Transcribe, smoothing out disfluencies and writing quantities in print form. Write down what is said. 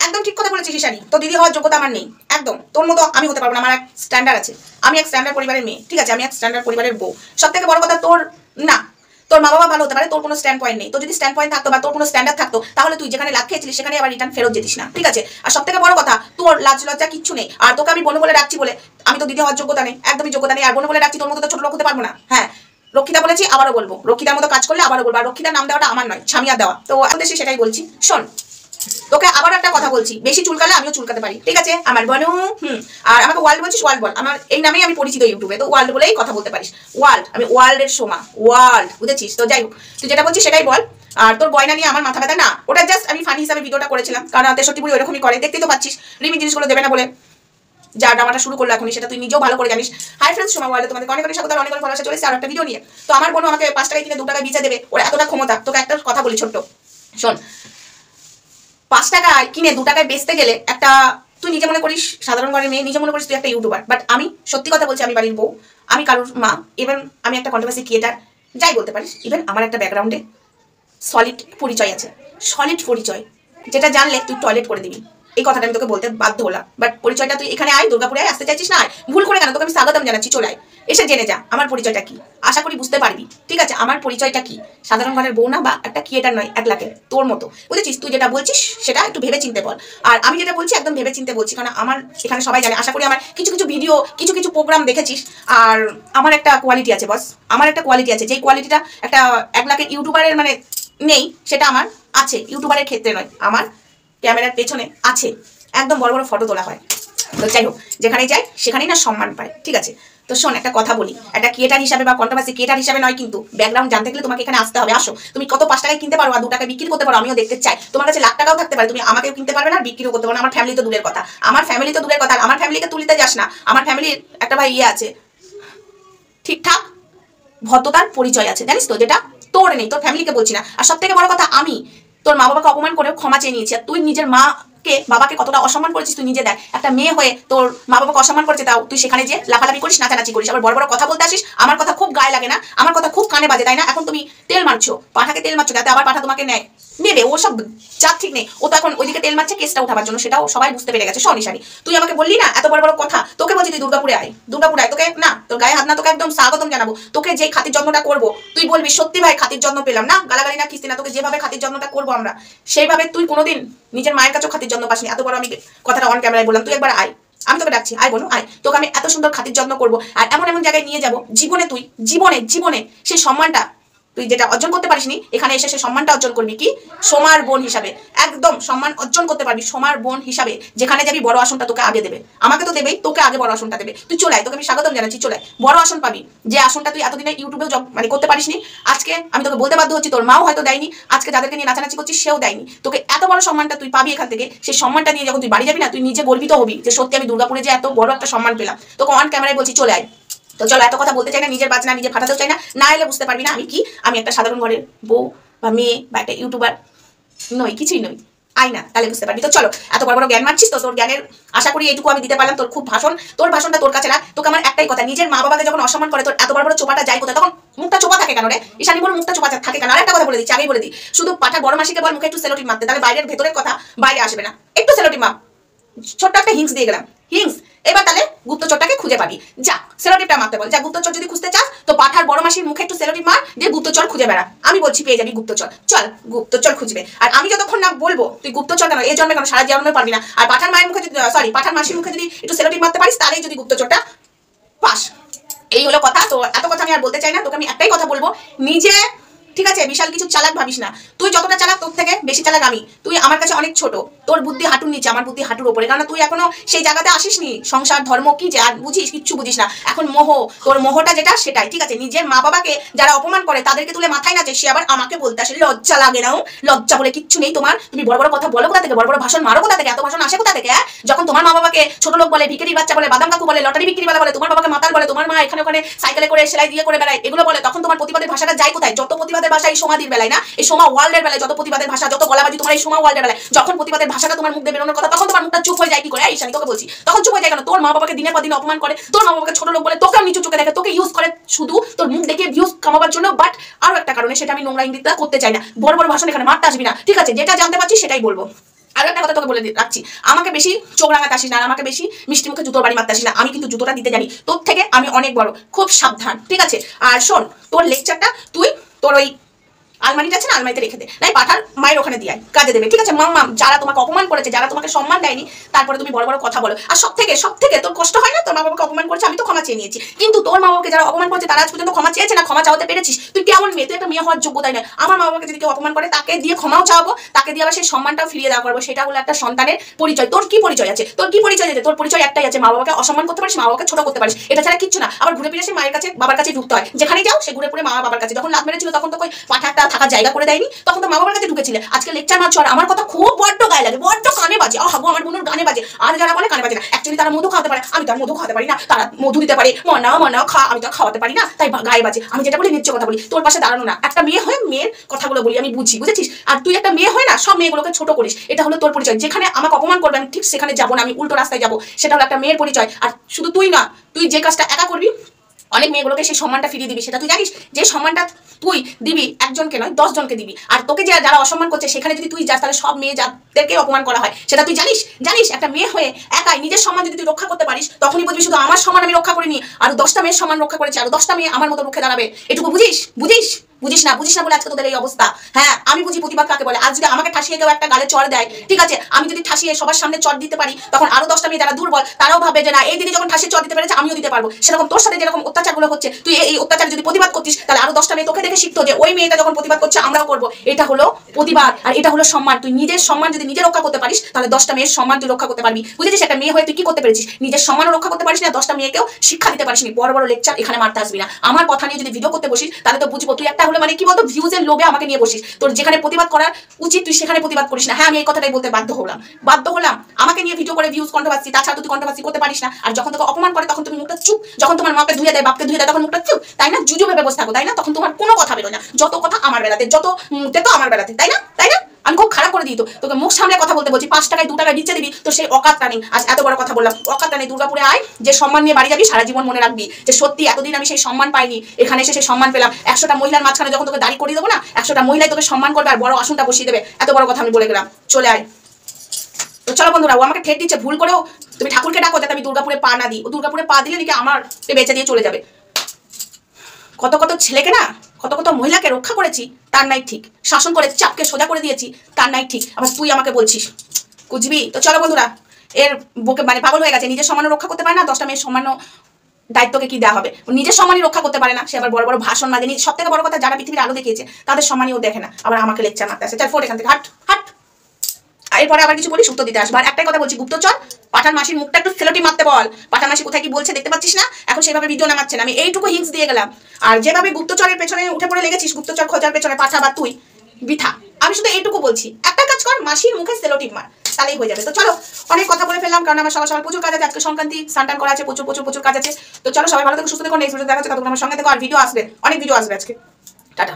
একদম ঠিক কথা বলেছিস ঈশানী, তো দিদি হওয়ার যোগ্যতা আমার নেই একদম। তোর মতো আমি হতে পারবো না, আমার এক স্ট্যান্ডার্ড আছে, আমি এক স্ট্যান্ডার্ড পরিবারের মেয়ে, ঠিক আছে, আমি এক স্ট্যান্ডার্ড পরিবারের বউ। সব থেকে বড় কথা তোর না, তোর মা বাবা ভালো হতে পারে, তোর কোনো স্ট্যান্ড পয়েন্ট নেই। তোর যদি স্ট্যান্ড পয়েন্ট থাকতো বা তোর কোনো স্ট্যান্ডার্ড থাকতো তাহলে তুই যেখানে লাভ খেয়েছিলিস সেখানে আবার রিটার্ন ফেরত যেতিস না, ঠিক আছে। আর সব থেকে বড় কথা তোর লাজ লজ্জা কিচ্ছু নেই। আর তোকে আমি বোন বলে ডাকছি বলে আমি তো দিদি হওয়ার যোগ্যতা নেই, একদমই যোগ্যতা নেই। আর বোন বলে ডাকছি, তোর মতো তো ছোট লোক হতে পারবো না। হ্যাঁ, রক্ষিতা বলেছি, আবারও বলবো, রক্ষিতার মতো কাজ করলে আবারও বলবো। আর রক্ষিতার নাম দেওয়াটা আমার নয়, ছামিয়া দেওয়া। তো এখন দেশে সেটাই বলছি। শোন, তোকে আবার একটা কথা বলছি, বেশি চুলকালে আমিও চুলকাতে পারি, ঠিক আছে আমার বনু। আর আমাকে ওয়ার্ল্ড বলছিস, ওয়ার্ল্ড বল, আমার এই নামেই আমি পরিচিত ইউটিউবে, তো ওয়ার্ল্ড বলেই কথা বলতে পারিস। ওয়ার্ল্ড, আমি ওয়ার্ল্ডের সোমা, ওয়ার্ল্ড, বুঝেছিস? তো যাই হোক, তুই যেটা বলছিস সেটাই বল। আর তোর গয়না নিয়ে আমার মাথা ব্যথা না, ওটা জাস্ট আমি ফানি হিসাবে ভিডিওটা করেছিলাম, কারণ 63 বুড়ি ওরকমই করে, দেখতেই তো পাচ্ছিস। রিমি জিনিসগুলো দেবে না বলে যা ড্রামাটা শুরু করলো এখনই, সেটা তুই নিজেও ভালো করে জানিস। হাই ফ্রেন্ডস, সোমা ওয়ার্ল্ডে তোমাদের অনেক অনেক স্বাগত, অনেক অনেক ভালোবাসা। চলেছে আর একটা ভিডিও নিয়ে। তো আমার বোন আমাকে 5 টাকায় কিনে 2 টাকায় বেচে দেবে, ওর এতটা ক্ষমতা। তোকে একটা কথা বলি ছোট্ট, শোন, 5 টাকায় কিনে 2 টাকায় বেচতে গেলে একটা, তুই নিজে মনে করিস সাধারণ ঘরের মেয়ে, নিজে মনে করিস তুই একটা ইউটিউবার, বাট আমি সত্যি কথা বলছি, আমি বাড়ির বউ, আমি কারোর মা, ইভেন আমি একটা কন্ট্রোভার্সি ক্রিয়েটার, যাই বলতে পারিস। ইভেন আমার একটা ব্যাকগ্রাউন্ডে সলিড পরিচয় আছে, সলিড পরিচয়, যেটা জানলে তুই টয়লেট করে দিবি। এই কথাটা আমি তোকে বলতে বাধ্য হলাম, বাট পরিচয়টা তুই এখানে আয়, দুর্গাপুরে আসতে চাইছিস না, ভুল করে কেন, তোকে আমি স্বাগতম জানাচ্ছি, চলে আয়, এসে জেনে যা আমার পরিচয়টা কি। আশা করি বুঝতে পারবি, ঠিক আছে, আমার পরিচয়টা কি। সাধারণ ঘরের বউ না, বা একটা ক্রিয়েটার নয় 1 লাখের, তোর মতো, বুঝেছিস? তুই যেটা বলছিস সেটা একটু ভেবে চিনতে বল, আর আমি যেটা বলছি একদম ভেবে চিনতে বলছি, কারণ আমার এখানে সবাই জানে। আশা করি আমার কিছু কিছু ভিডিও, কিছু কিছু প্রোগ্রাম দেখেছিস। আর আমার একটা কোয়ালিটি আছে বস, আমার একটা কোয়ালিটি আছে, যেই কোয়ালিটিটা একটা 1 লাখের ইউটিউবারের মানে নেই, সেটা আমার আছে। ইউটিউবারের ক্ষেত্রে নয়, আমার ক্যামেরার পেছনে আছে, একদম বড় বড় ফটো তোলা হয়। তো যাই হোক, যেখানেই যাই সেখানেই না সম্মান পায়, ঠিক আছে। তো শোন, একটা কথা বলি, একটা ক্রিয়েটার হিসাবে বা কন্ট্রোভার্সি ক্রিয়েটার হিসাবে নয়, কিন্তু ব্যাকগ্রাউন্ড জানতে গেলে তোমাকে এখানে আসতে হবে। আসো, তুমি কত 5 টাকায় কিনতে পারো আর 2 টাকায় বিক্রি করতে পারো, আমিও দেখতে চাই। তোমার কাছে লাখ টাকাও থাকতে পারে, তুমি আমাকেও কিনতে পারবে না, বিক্রিও করতে পারো না। আমার ফ্যামিলি তো দূরের কথা, আমার ফ্যামিলি তো দূরের কথা, আমার ফ্যামিলিকে তুলিতে যাস না। আমার ফ্যামিলির একটা ভাই আছে, ঠিকঠাক ভদ্রতার পরিচয় আছে, জানিস তো, যেটা তোর নেই, তোর ফ্যামিলিকে বলছি না। আর সব থেকে বড় কথা, আমি তোর মা বাবাকে অপমান করে ক্ষমা চেয়ে নিয়েছি। আর তুই নিজের মাকে বাবাকে কতটা অসম্মান করেছিস তুই নিজে দেখ। একটা মেয়ে হয়ে তোর মা বাবাকে অসম্মান করেছে, তাও তুই সেখানে যে লাফালাফি করিস, নাচানাচি করিস, আবার বড় বড় কথা বলতে আসিস। আমার কথা খুব গায়ে লাগে না, আমার কথা খুব কানে বাজে, তাই না? এখন তুমি তেল মারছো, পাঠাকে তেল মারছো, যাতে আবার পাঠা তোমাকে নেবে, ও সব যা ঠিক নেই। ও তো এখন ওইদিকে তেল মারছে কেসটা উঠাবার জন্য, সেটাও সবাই বুঝতে পেরে গেছে। শনিশানি, তুই আমাকে বললি না এত বড় বড় কথা, তোকে বলছি তুই দুর্গাপুরে আয়, দুর্গাপুরে আয়, তোকে না তোর গায়ে হাত না, তোকে একদম স্বাগতম জানাবো। তোকে যে খাতির যত্নটা করবো, তুই বলবি সত্যি ভাই খাতির যত্ন পেলাম, না গালাগালি না কিস্তি না, তোকে যেভাবে খাতির যত্নটা করবো আমরা, সেইভাবে তুই কোনোদিন নিজের মায়ের কাছেও খাতির যত্ন পাসনি। এত বড় আমি কথাটা অন ক্যামেরায় বললাম, তুই একবার আয়, আমি তোকে ডাকছি, আয় বোন আয়, তোকে আমি এত সুন্দর খাতির যত্ন করবো, আর এমন এমন জায়গায় নিয়ে যাবো, জীবনে তুই জীবনে সেই সম্মানটা তুই যেটা অর্জন করতে পারিসনি, এখানে এসে সে সম্মানটা অর্জন করবি। কি সোমার বোন হিসাবে, একদম সম্মান অর্জন করতে পারবি সোমার বোন হিসাবে। যেখানে যাবি বড় আসনটা তোকে আগে দেবে, আমাকে তো দেবেই, তোকে আগে বড় আসনটা দেবে। তুই চলে আয়, তোকে আমি স্বাগতম জানাচ্ছি, চলে আয়, বড় আসন পাবি, যে আসনটা তুই এতদিনে ইউটিউবেও মানে করতে পারিসনি। আজকে আমি তোকে বলতে বাধ্য হচ্ছি, তোর মাও হয়তো দেয়নি, আজকে যাদেরকে নিয়ে নাচানাচি করছিস সেও দেয়নি তোকে। এত বড় সম্মানটা তুই পাবি এখান থেকে। সেই সম্মানটা নিয়ে যখন তুই বাড়ি যাবি না, তুই নিজে গর্বিত হবি যে সত্যি আমি দুর্গাপুরে যে এত বড় একটা সম্মান পেলাম। তোকে অন ক্যামেরায় বলছি, চলে আয়। তো চলো, এত কথা বলতে চাই না, নিজের বাজনা নিজে ফাটাতেও চাই না, না এলে বুঝতে পারবি না আমি কি। আমি একটা সাধারণ ঘরের বউ বা মেয়ে বা একটা ইউটিউবার নই, কিছুই নই, আই না, তাহলে বুঝতে পারবি। তো চলো, এত বড় বড় জ্ঞান মারছিস, তো তোর জ্ঞানের আশা করি এইটুকু আমি দিতে পারলাম। তোর খুব ভাষণ, তোর ভাষণটা তোর কাছে না। তোকে আমার একটাই কথা, নিজের মা বাবাকে যখন অসম্মান করে তোর এত বড় বড় চোপাটা যায় কোথায়, তখন মুখটা চোপা থাকে কেন রে ঈশানী? বল, মুখটা চোপা থাকে কেন? আর একটা কথা বলে দিচ্ছি, আগেই বলে দিই, শুধু পাঠার বড় মাসিকে বল মুখে একটু সেলোটিপ মারতে, তাহলে বাইরের ভেতরের কথা বাইরে আসবে না। একটু সেলোটিপ মাপ, ছোট্ট একটা হিংস দিয়ে গেলাম, হিংস। এবার তাহলে গুপ্তচরটাকে খুঁজে পাবি, যা সেলোটিপটা মারতে বল, যা। গুপ্তচর যদি খুঁজতে চাস তো পাঠার বড় মাসির মুখে একটু সেলোটিপ মার, দিয়ে গুপ্তচর খুঁজে বেড়া, আমি বলছি পেয়ে যাবি গুপ্তচর। চল, গুপ্তচর খুঁজবে। আর আমি যতক্ষণ না বলবো তুই গুপ্তচর কেন, এই জন্মে কেন, সারা জন্মে পারবি না। আর পাঠার মায়ের মুখে যদি, সরি, পাঠার মাসির মুখে যদি একটু সেলোটিপ মারতে পারিস, তাহলেই যদি গুপ্তচরটা পাস। এই হলো কথা। তো এত কথা আমি আর বলতে চাই না, তোকে আমি একটাই কথা বলবো, নিজে ঠিক আছে বিশাল কিছু চালাক ভাবিস না। তুই যতটা চালাক তোর থেকে বেশি চালাক আমি। তুই আমার কাছে অনেক ছোট, তোর বুদ্ধি হাঁটুর নিচে, আমার বুদ্ধি হাঁটুর উপরে, কারণ তুই এখনো সেই জায়গাতে আসিসনি। সংসার ধর্ম কি যে আর বুঝিস, কিচ্ছু বুঝিস না। এখন মোহ, তোর মোহটা যেটা সেটাই, ঠিক আছে। নিজের মা বাবাকে যারা অপমান করে তাদেরকে তুলে মাথায় নাচে, সে আবার আমাকে বলতে আসে, লজ্জা লাগে না? লজ্জা বলে কিচ্ছু নেই তোমার। তুমি বড় বড় কথা বলো কোথা থেকে, বড় বড় ভাষণ মারো কোথা থেকে, এত ভাষণ আসে কোথা থেকে? যখন তোমার মা বাবাকে ছোট লোক বলে, ভিখারির বাচ্চা বলে, বাদাম কাকু বলে, লটারি বিক্রিওয়ালা বলে, তোমার বাবাকে মাতাল বলে, তোমার মা এখানে ওখানে সাইকেলে করে সেলাই দিয়ে করে বেড়ায়, এগুলো বলে, তখন তোমার প্রতিবাদের ভাষাটা যায় কোথায়? যত প্রতিবাদের ভাষা এই সমাধির বেলায় না, এই সোমা ওয়ার্ল্ডের বেলায় যত প্রতিবাদের ভাষা, যত গলাবাজি তোমার এই সোমা ওয়ার্ল্ডের বেলায়, যখন প্রতিবাদের ভাষাটা তোমার মুখ দিয়ে বেরোনোর কথা, তখন তোমার মুখটা চুপ হয়ে যায়। কি করে ঈশানী তোকে বলছি, তখন চুপ হয়ে যায় কেন? তোর মা বাবাকে দিনের পর দিন অপমান করে, তোর মা বাবাকে ছোট লোক বলে, তোকে নিচু চোখে দেখে, তোকে ইউজ করে শুধু তোর মুখ দেখে ভিউজ কামাবার জন্য। বাট আরো একটা কারণে, সেটা আমি নোংরা ইঙ্গিতটা করতে চাই না। বড় বড় ভাষণ এখানে মারতে আসবি না, ঠিক আছে? যেটা জানতে পারছিস সেটাই বলবো। আর একটা কথা তোকে বলে রাখছি, আমাকে বেশি চোখ রাঙাতে আসিস না, আর আমাকে বেশি মিষ্টি মুখে জুতোর বাড়ি মারতে আসিস না। আমি কিন্তু জুতোটা দিতে জানি, তোর থেকে আমি অনেক বড়, খুব সাবধান, ঠিক আছে? আর শোন, তোর লেকচারটা তুই তোর ওই আলমারিটা আছে না, আলমারিতে রেখে দে, নাই পাঠার মায়ের ওখানে দিয়ে কাজে দেবে, ঠিক আছে? মাম্মা, যারা তোমাকে অপমান করেছে, যারা তোমাকে সম্মান দেয়নি, তারপরে তুমি বড় বড় কথা বলো। আর সব থেকে তোর কষ্ট হয় না? তোর মা বাবাকে অপমান করেছে, আমি তো ক্ষমা চেয়ে নিয়েছি, কিন্তু তোর মা বাবাকে যারা অপমান করেছে তারা আজ পর্যন্ত ক্ষমা চেয়েছে না, ক্ষমা চাওয়াতে পেরেছিস? তুই কেমন মেয়ে? তুই একটা মেয়ে হওয়ার যোগ্যতাই নয়। আমার মা বাবাকে যদি কেউ অপমান করে তাকে দিয়ে ক্ষমাও চাওয়াবো, তাকে দিয়ে আবার সেই সম্মানটাও ফিরিয়ে দেওয়া করবো। সেটা হলো একটা সন্তানের পরিচয়। তোর কি পরিচয় আছে? তোর কি পরিচয় আছে? তোর পরিচয় একটাই আছে, মা বাবাকে অসম্মান করতে পারিস, মা বাবাকে ছোট করতে পারিস, এটা ছাড়া কিচ্ছু না। আবার ঘুরে ফিরে সে মায়ের কাছে বাবার কাছে ঢুকতে হয়, যেখানে যাও সে ঘুরে পড়ে মা বাবার কাছে। যখন লাভ মেরেছিল তখন তো কই পাঠা একটা থাকার জায়গা করে দেয়নি, তখন তো মা বাবার কাছে ঢুকেছিলে। আজকে লেকচার মারছো, আর আমার কথা খুব বড্ড গায়ে লাগে, বড্ড কানে বাজে। হাগো, আমার বোনের গানে বাজে। আর যারা বলে কানে বাজে না, অ্যাকচুয়ালি তারা মধু খাওয়াতে পারে, আমি তার মধু খাওয়াতে পারি না। তারা মধু দিতে পারে, মনা খা, আমি তো খাওয়াতে পারি না, তাই গায়ে বাজে। আমি যেটা বলি নিশ্চয় কথা বলি, তোর পাশে দাঁড়ানো না। একটা মেয়ে হয়ে মেয়ের কথাগুলো বলি, আমি বুঝি, বুঝেছিস? আর তুই একটা মেয়ে হয় না সব মেয়েগুলোকে ছোট করিস, এটা হলো তোর পরিচয়। যেখানে আমাকে অপমান করবে আমি ঠিক সেখানে যাবো না, আমি উল্টো রাস্তায় যাবো, সেটা হলো একটা মেয়ের পরিচয়। আর শুধু তুই না, তুই যে কাজটা একা করবি অনেক মেয়েগুলোকে সেই সম্মানটা ফিরিয়ে দিবি, সেটা তুই জানিস? যে সম্মানটা তুই দিবি একজনকে নয় 10 জনকে দিবি। আর তোকে যারা অসম্মান করছে সেখানে যদি তুই যাস, তাহলে সব মেয়ে যাদেরকে অপমান করা হয় সেটা তুই জানিস? একটা মেয়ে হয়ে একাই নিজের সম্মান যদি তুই রক্ষা করতে পারিস, তখনই বুঝবি শুধু আমার সম্মান আমি রক্ষা করিনি, আর 10টা মেয়ের সম্মান রক্ষা করেছি, আর 10টা মেয়ে আমার মতো রুখে দাঁড়াবে। এটুকু বুঝিস না বলে আজকে তোদের এই অবস্থা। হ্যাঁ, আমি বুঝি প্রতিবাদ কাকে বলে। আজ যদি আমাকে ঠাসিয়ে কেউ একটা গালে চড় দেয়, ঠিক আছে, আমি যদি ঠাসিয়ে সবার সামনে চড় দিতে পারি, তখন আরো 10টা মেয়ে যারা দুর্বল তারাও ভাবে যে না, এই দিদি যখন ঠাসিয়ে চড় দিতে পেরেছে আমিও দিতে পারবো। সেরকম তোর সাথে যেরকম অত্যাচারগুলো হচ্ছে, তুই এই অত্যাচার যদি প্রতিবাদ করতিস, তাহলে আরো 10টা মেয়ে তোকে দেখে শিখতো যে ওই মেয়েটা যখন প্রতিবাদ করছে আমরাও করবো। এটা হলো প্রতিবাদ, আর এটা হলো সম্মান। তুই নিজের সম্মান যদি নিজে রক্ষা করতে পারিস, তাহলে 10টা মেয়ের সম্মান তুই রক্ষা করতে পারবি। বুঝেছিস? একটা মেয়ে হয়ে তুই কি করতে পেরেছিস? নিজের সম্মানও রক্ষা করতে পারিস না, 10টা মেয়েকেও শিক্ষা দিতে পারিস নি। বড় বড় লেকচার এখানে মারতে আসবি না। আমার কথা নিয়ে যদি ভিডিও করতে বসিস, তাহলে তো বুঝবো তুই একটা হলো মানে কি বলতো, ভিউজের লোভে আমাকে নিয়ে বসিস। তোর যেখানে প্রতিবাদ করার উচিত তুই সেখানে প্রতিবাদ করিস না। হ্যাঁ, আমি এই কথাটাই বলতে বাধ্য হলাম। আমাকে নিয়ে ভিডিও করে ভিউজ কন্ট্রোভার্সি, তাছাড়া তুই কন্ট্রোভার্সি করতে পারিস না। আর যখন তোকে অপমান করে তখন তুমি মুখটা চুপ, যখন তোমার মাকে ধুয়ে দেয়, বাপকে ধুয়ে দেয়, তখন মুখটা চুপ, তাই না? জুজু ভেবে বসে থাকো, তাই না? তখন তোমার কোনো কথা বেরোয় না, যত কথা আমার বেলাতে, যত তেতো আমার বেলাতে, তাই না? আমি খুব খারাপ করে দিই তো, তোকে মুখ সামনে কথা বলতে বলছি। 5 টাকায় 2 টাকায় নিচে দিবি, তো সেই অকাতটা নেই। আজ এত বড় কথা বললাম, অকাতটা নেই। দুর্গাপুরে আয়, যে সম্মান নিয়ে বাড়ি যাবি সারা জীবন মনে রাখবি যে সত্যি এতদিন আমি সেই সম্মান পাইনি, এখানে এসে সেই সম্মান পেলাম। 100টা মহিলার মাঝখানে যখন তোকে দাঁড়ি করিয়ে দেবো না, 100টা মহিলাই তোকে সম্মান করবে আর বড় আসনটা বসিয়ে দেবে। এত বড় কথা আমি বলে গেলাম, চলে আয়। তো চলো বন্ধুরা, ও আমাকে ঠেট দিচ্ছে, ভুল করেও তুমি ঠাকুরকে ডাকো যাতে আমি দুর্গাপুরে পা না দিই। ও দুর্গাপুরে পা দিলে নাকি আমার বেঁচে দিয়ে চলে যাবে। কত ছেলেকে না, কত মহিলাকে রক্ষা করেছি, তার নাই ঠিক। শাসন করে চাপকে সোজা করে দিয়েছি, তার নাই ঠিক। আবার তুই আমাকে বলছিস কুচবি। তো চলো বন্ধুরা, এর বুকে মানে পাগল হয়ে গেছে, নিজের সম্মানও রক্ষা করতে পারে না, 10টা মেয়ের সম্মানও দায়িত্বকে কি দেওয়া হবে? নিজের সম্মানই রক্ষা করতে পারে না, সে আবার বড় বড় ভাষণ মাঝে। সব থেকে বড় কথা, যারা পৃথিবীর আলো দেখিয়েছে তাদের সম্মানই ও দেখে না, আবার আমাকে লেকচার মারতে আসে। চল ফোট এখান থেকে, হাট। এরপরে আবার কিছু বলি উত্তর দিতে আসবার। একটাই কথা বলছি, গুপ্তচর, পাঠান মাসির মুখটা একটু সেলোটি মারতে বল। পাঠান মাসি কোথায় কি বলছে দেখতে পাচ্ছিস না? এখন সেভাবে ভিডিও নামাচ্ছে না, আমি এইটুকু হিংস দিয়ে গেলাম। আর যেভাবে গুপ্তচরের পেছনে উঠে পড়ে লেগেছিস, গুপ্তচর খোঁজার পেছনে পাঠা বা তুই বৃথা। আমি শুধু এইটুকু বলছি, একটা কাজ কর, মাসির মুখে সেলোটিপ মার, তাহলেই হয়ে যাবে। তো চলো, অনেক কথা বলে ফেললাম, কারণ আমার সকাল প্রচুর কাজ আছে। আজকে সংক্রান্তি, স্নান করা আছে, প্রচুর কাজ আছে। তো চলো, সবাই ভালো থেকো, সুস্থ থেকো। নেক্সট ভিডিও দেখা যাচ্ছে, ততক্ষণ আমার সঙ্গে থেকো। আর ভিডিও আসবে, অনেক ভিডিও আসবে আজকে। টাটা।